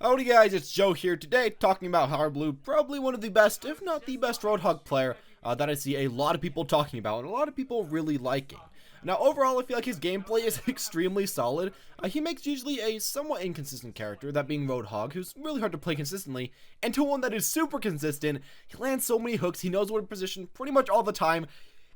Howdy guys, it's Joe here today talking about Harbleu, probably one of the best, if not the best Roadhog player that I see a lot of people talking about and a lot of people really liking. Now overall I feel like his gameplay is extremely solid. He makes usually a somewhat inconsistent character, that being Roadhog, who's really hard to play consistently, into one that is super consistent. He lands so many hooks, he knows what to position pretty much all the time.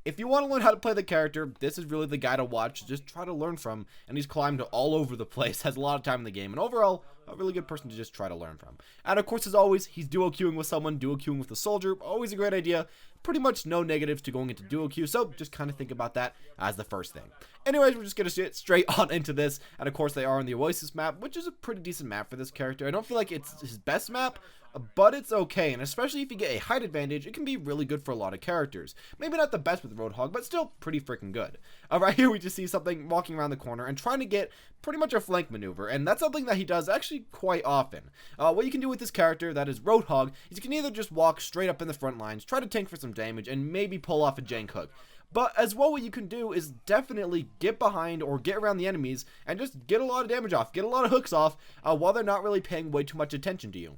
If you want to learn how to play the character, this is really the guy to watch, just try to learn from, and he's climbed all over the place, has a lot of time in the game, and overall, a really good person to just try to learn from. And of course, as always, he's duo queuing with someone, duo queuing with a soldier, always a great idea, pretty much no negatives to going into duo queue, so just kind of think about that as the first thing. Anyways, we're just going to get straight on into this, and of course they are on the Oasis map, which is a pretty decent map for this character. I don't feel like it's his best map, but it's okay, and especially if you get a height advantage, it can be really good for a lot of characters. Maybe not the best with Roadhog, but still pretty freaking good. Right here we just see something walking around the corner and trying to get pretty much a flank maneuver, and that's something that he does actually quite often. What you can do with this character, that is Roadhog, is you can either just walk straight up in the front lines, try to tank for some damage, and maybe pull off a jank hook. But as well, what you can do is definitely get behind or get around the enemies and just get a lot of damage off, get a lot of hooks off, while they're not really paying way too much attention to you.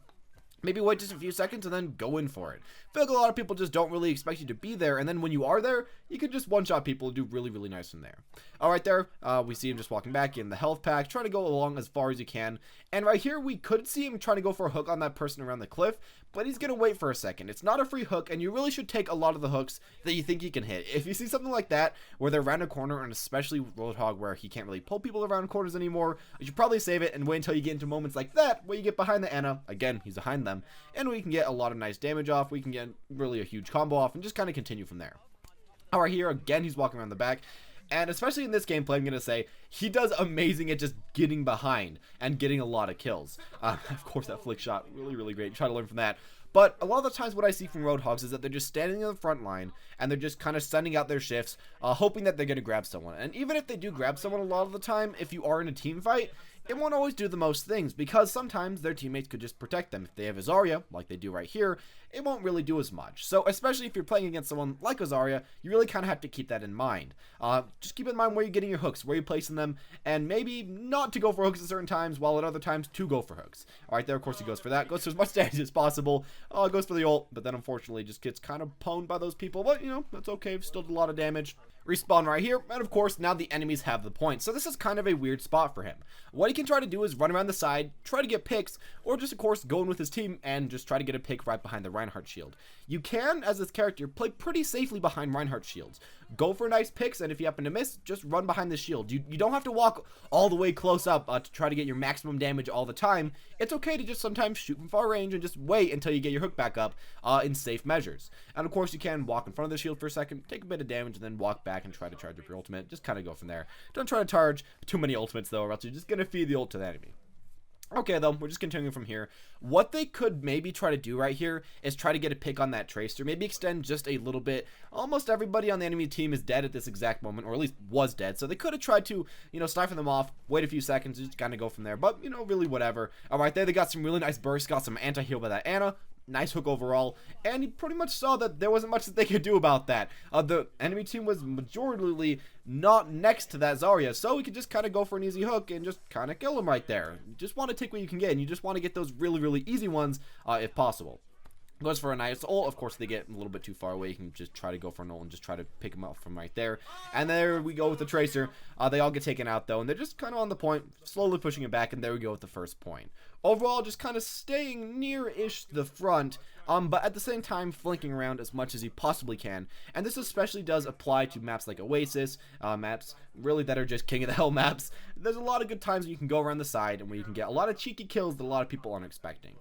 Maybe wait just a few seconds and then go in for it. I feel like a lot of people just don't really expect you to be there, and then when you are there, you can just one-shot people and do really, really nice from there. Alright there, we see him just walking back in the health pack, trying to go along as far as you can, and right here we could see him trying to go for a hook on that person around the cliff, but he's gonna wait for a second. It's not a free hook, and you really should take a lot of the hooks that you think you can hit. If you see something like that, where they're around a corner, and especially Roadhog, where he can't really pull people around corners anymore, you should probably save it and wait until you get into moments like that, where you get behind the Anna, again, he's behind them, and we can get a lot of nice damage off, we can get really a huge combo off, and just kind of continue from there. Alright, here, again, he's walking around the back, and especially in this gameplay, I'm going to say, he does amazing at just getting behind and getting a lot of kills. Of course, that flick shot, really, really great. Try to learn from that. But a lot of the times what I see from Roadhogs is that they're just standing in the front line, and they're just kind of sending out their shifts, hoping that they're going to grab someone. And even if they do grab someone a lot of the time, if you are in a team fight, it won't always do the most things, because sometimes their teammates could just protect them. If they have Azaria, like they do right here, it won't really do as much. So especially if you're playing against someone like Azaria, you really kind of have to keep that in mind. Just keep in mind where you're getting your hooks, where you're placing them, and maybe not to go for hooks at certain times, while at other times to go for hooks. Alright there, of course he goes for that, goes for as much damage as possible, goes for the ult, but then unfortunately just gets kind of pwned by those people, but you know, that's okay, still did a lot of damage. Respawn right here, and of course now the enemies have the point, so this is kind of a weird spot for him. What he can try to do is run around the side, try to get picks, or just of course go in with his team and just try to get a pick right behind the Reinhardt shield. You can, as this character, play pretty safely behind Reinhardt shields. Go for nice picks, and if you happen to miss, just run behind the shield. You don't have to walk all the way close up to try to get your maximum damage all the time. It's okay to just sometimes shoot from far range and just wait until you get your hook back up in safe measures. And of course you can walk in front of the shield for a second, take a bit of damage, and then walk back and try to charge up your ultimate. Just kind of go from there. Don't try to charge too many ultimates though, or else you're just going to feed the ult to the enemy. Okay, though, we're just continuing from here. What they could maybe try to do right here is try to get a pick on that Tracer, maybe extend just a little bit. Almost everybody on the enemy team is dead at this exact moment, or at least was dead, so they could have tried to, you know, snipe them off, wait a few seconds, just kind of go from there, but, you know, really whatever. Alright, there they got some really nice bursts, got some anti-heal by that Anna. Nice hook overall, and he pretty much saw that there wasn't much that they could do about that. The enemy team was majorly not next to that Zarya, so we could just kind of go for an easy hook and just kind of kill him right there. You just want to take what you can get, and you just want to get those really, really easy ones if possible. Goes for a nice ult. Of course, they get a little bit too far away. You can just try to go for an ult and just try to pick him up from right there. And there we go with the Tracer. They all get taken out, though, and they're just kind of on the point, slowly pushing it back, and there we go with the first point. Overall, just kind of staying near-ish the front, but at the same time, flanking around as much as you possibly can. And this especially does apply to maps like Oasis, maps really that are just king of the hell maps. There's a lot of good times when you can go around the side, and where you can get a lot of cheeky kills that a lot of people aren't expecting.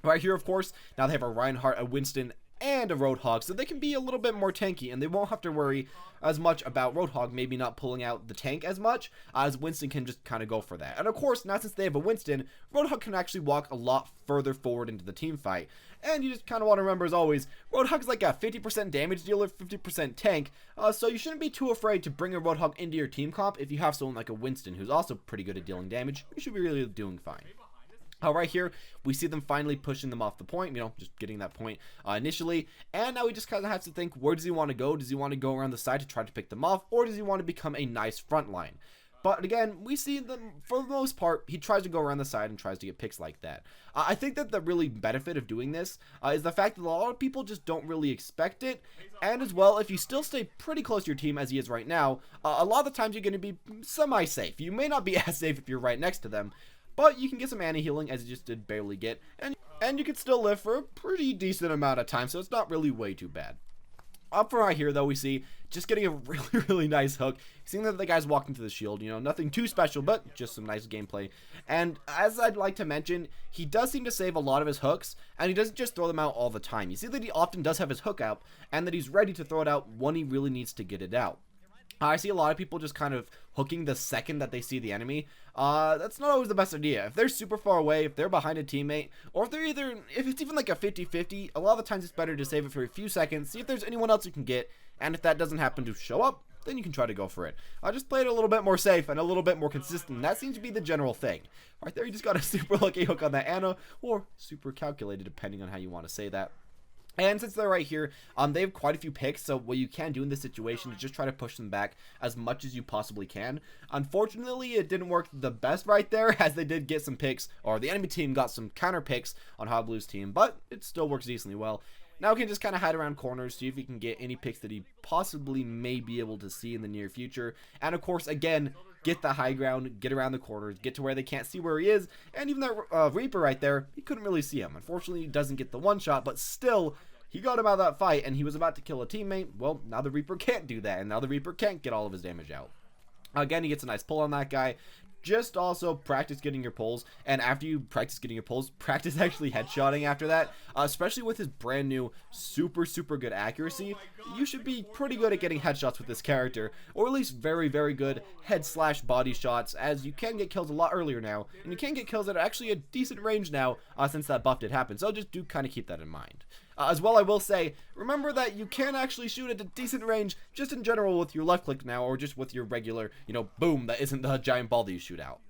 Right here, of course, now they have a Reinhardt, a Winston, and a Roadhog, so they can be a little bit more tanky, and they won't have to worry as much about Roadhog maybe not pulling out the tank as much, as Winston can just kind of go for that. And of course, now since they have a Winston, Roadhog can actually walk a lot further forward into the team fight. And you just kind of want to remember, as always, Roadhog's like a 50% damage dealer, 50% tank, so you shouldn't be too afraid to bring a Roadhog into your team comp. If you have someone like a Winston who's also pretty good at dealing damage, you should be really doing fine. Right here, we see them finally pushing them off the point, you know, just getting that point initially, and now we just kind of have to think, where does he want to go? Does he want to go around the side to try to pick them off, or does he want to become a nice front line? But again, we see that for the most part, he tries to go around the side and tries to get picks like that. I think that the really benefit of doing this is the fact that a lot of people just don't really expect it. And as well, if you still stay pretty close to your team as he is right now, a lot of the times you're going to be semi-safe. You may not be as safe if you're right next to them, but you can get some anti-healing as you just did barely get. And you can still live for a pretty decent amount of time, so it's not really way too bad. Up from right here, though, we see just getting a really, really nice hook. Seeing that the guy's walking to the shield, you know, nothing too special, but just some nice gameplay. And as I'd like to mention, he does seem to save a lot of his hooks, and he doesn't just throw them out all the time. You see that he often does have his hook out, and that he's ready to throw it out when he really needs to get it out. I see a lot of people just kind of hooking the second that they see the enemy. That's not always the best idea. If they're super far away, if they're behind a teammate, or if it's even like a 50-50, a lot of the times it's better to save it for a few seconds, see if there's anyone else you can get, and if that doesn't happen to show up, then you can try to go for it. Just play it a little bit more safe and a little bit more consistent. That seems to be the general thing. Right there, you just got a super lucky hook on that Anna, or super calculated, depending on how you want to say that. And since they're right here, they have quite a few picks, so what you can do in this situation is just try to push them back as much as you possibly can. Unfortunately, it didn't work the best right there, as they did get some picks, or the enemy team got some counter picks on Harbleu's team, but it still works decently well. Now he can just kind of hide around corners, see if he can get any picks that he possibly may be able to see in the near future. And of course, again, get the high ground, get around the corners, get to where they can't see where he is. And even that Reaper right there, he couldn't really see him. Unfortunately, he doesn't get the one shot, but still, he got him out of that fight, and he was about to kill a teammate. Well, now the Reaper can't do that, and now the Reaper can't get all of his damage out. Again, he gets a nice pull on that guy. Just also practice getting your pulls, and after you practice getting your pulls, practice actually headshotting after that, especially with his brand new super good accuracy. You should be pretty good at getting headshots with this character, or at least very good head/body shots, as you can get kills a lot earlier now, and you can get kills at actually a decent range now since that buff did happen, so just do kind of keep that in mind. As well, I will say, remember that you can actually shoot at a decent range just in general with your left click now, or just with your regular, boom, that isn't the giant ball that you shoot out.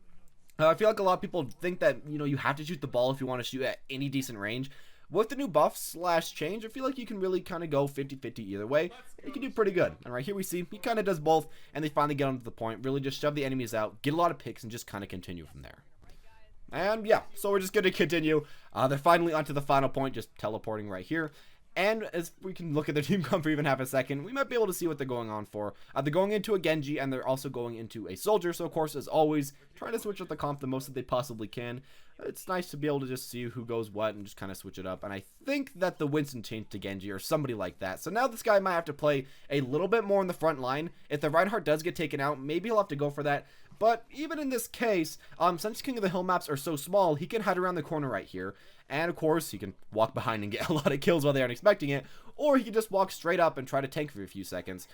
I feel like a lot of people think that, you have to shoot the ball if you want to shoot at any decent range. With the new buff/change, I feel like you can really kind of go 50-50 either way. You can do pretty good. And right here we see he kind of does both, and they finally get onto the point, really just shove the enemies out, get a lot of picks, and just kind of continue from there. And yeah, so we're just going to continue. They're finally onto the final point, just teleporting right here. And as we can look at their team comp for even half a second, we might be able to see what they're going on for. They're going into a Genji, and they're also going into a soldier. So of course, as always, trying to switch up the comp the most that they possibly can. It's nice to be able to just see who goes what and just kind of switch it up. And I think that the Winston changed to Genji or somebody like that. So now this guy might have to play a little bit more in the front line. If the Reinhardt does get taken out, maybe he'll have to go for that. But even in this case, since King of the Hill maps are so small, he can hide around the corner right here. And of course, he can walk behind and get a lot of kills while they aren't expecting it. Or he can just walk straight up and try to tank for a few seconds,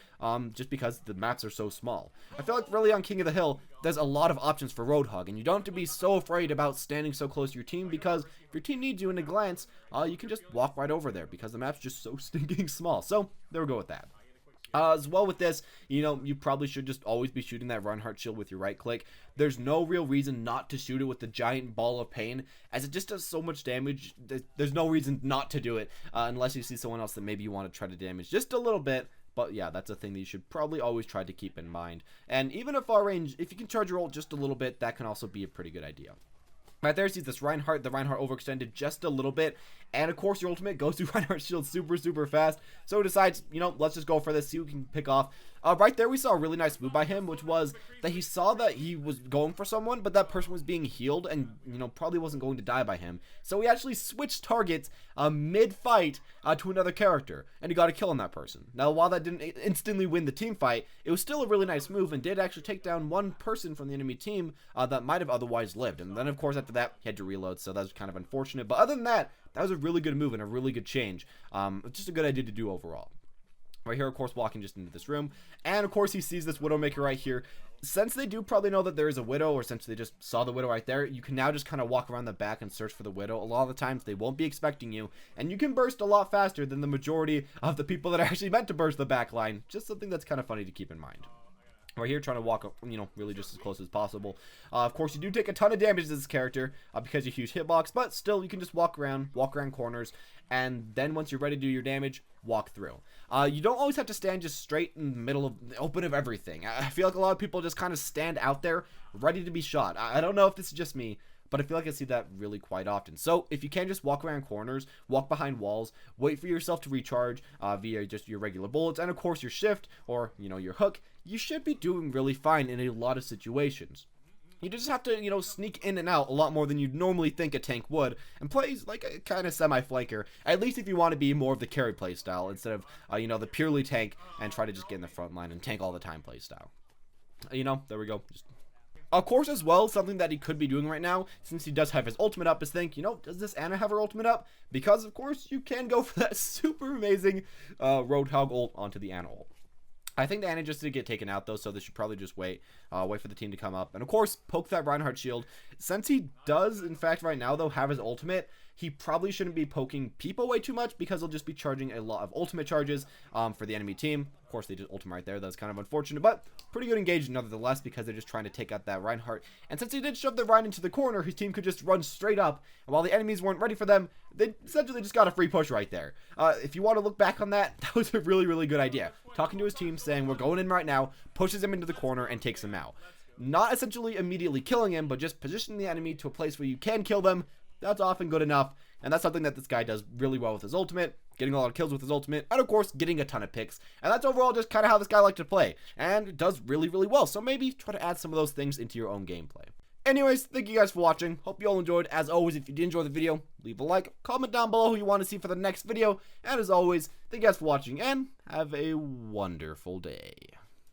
just because the maps are so small. I feel like really on King of the Hill, there's a lot of options for Roadhog. And you don't have to be so afraid about standing so close to your team, because if your team needs you in a glance, you can just walk right over there, because the map's just so stinking small. So there we go with that. As well with this, you probably should just always be shooting that Reinhardt shield with your right click. There's no real reason not to shoot it with the giant ball of pain, as it just does so much damage. There's no reason not to do it, unless you see someone else that maybe you want to try to damage just a little bit. But yeah, that's a thing that you should probably always try to keep in mind. And even at far range, if you can charge your ult just a little bit, that can also be a pretty good idea. Right there, sees this Reinhardt. The Reinhardt overextended just a little bit. And of course, your ultimate goes through Reinhardt's shield super fast. So he decides, let's just go for this, see who can pick off. Right there, we saw a really nice move by him, which was that he saw that he was going for someone, but that person was being healed and, probably wasn't going to die by him. So he actually switched targets mid-fight to another character, and he got a kill on that person. Now, while that didn't instantly win the team fight, it was still a really nice move and did actually take down one person from the enemy team that might have otherwise lived. And then, of course, after that, he had to reload, so that was kind of unfortunate. But other than that, that was a really good move and a really good change. Just a good idea to do overall. Right here, of course, walking just into this room. And, of course, he sees this Widowmaker right here. Since they do probably know that there is a Widow, or since they just saw the Widow right there, you can now just kind of walk around the back and search for the Widow. A lot of the times, they won't be expecting you. And you can burst a lot faster than the majority of the people that are actually meant to burst the back line. Just something that's kind of funny to keep in mind. Right here, trying to walk up, really just as close as possible. Of course, you do take a ton of damage as this character because you huge hitbox, but still, you can just walk around corners, and then once you're ready to do your damage, walk through. You don't always have to stand just straight in the middle of the open of everything. I feel like a lot of people just kind of stand out there, ready to be shot. I don't know if this is just me, but I feel like I see that really quite often. So if you can just walk around corners, walk behind walls, wait for yourself to recharge via just your regular bullets, and of course your shift or your hook, you should be doing really fine in a lot of situations. You just have to, sneak in and out a lot more than you'd normally think a tank would, and plays like a kind of semi-flanker, at least if you want to be more of the carry play style, instead of, the purely tank and try to just get in the front line and tank all the time play style. There we go. Of course, as well, something that he could be doing right now, since he does have his ultimate up, is think, does this Ana have her ultimate up? Because, of course, you can go for that super amazing Roadhog ult onto the Ana ult. I think the Ana just did get taken out, though, so they should probably just wait for the team to come up. And, of course, poke that Reinhardt shield. Since he does, in fact, right now, though, have his ultimate, he probably shouldn't be poking people way too much because he'll just be charging a lot of ultimate charges for the enemy team. Of course, they just ultimate right there. That's kind of unfortunate, but pretty good engagement nonetheless because they're just trying to take out that Reinhardt. And since he did shove the Rein into the corner, his team could just run straight up. And while the enemies weren't ready for them, they essentially just got a free push right there. If you want to look back on that, that was a really, really good idea. Talking to his team, saying, we're going in right now, pushes him into the corner and takes him out. Not essentially immediately killing him, but just positioning the enemy to a place where you can kill them. That's often good enough, and that's something that this guy does really well with his ultimate, getting a lot of kills with his ultimate, and of course, getting a ton of picks, and that's overall just kind of how this guy likes to play, and it does really, really well, so maybe try to add some of those things into your own gameplay. Anyways, thank you guys for watching. Hope you all enjoyed. As always, if you did enjoy the video, leave a like, comment down below who you want to see for the next video, and as always, thank you guys for watching, and have a wonderful day.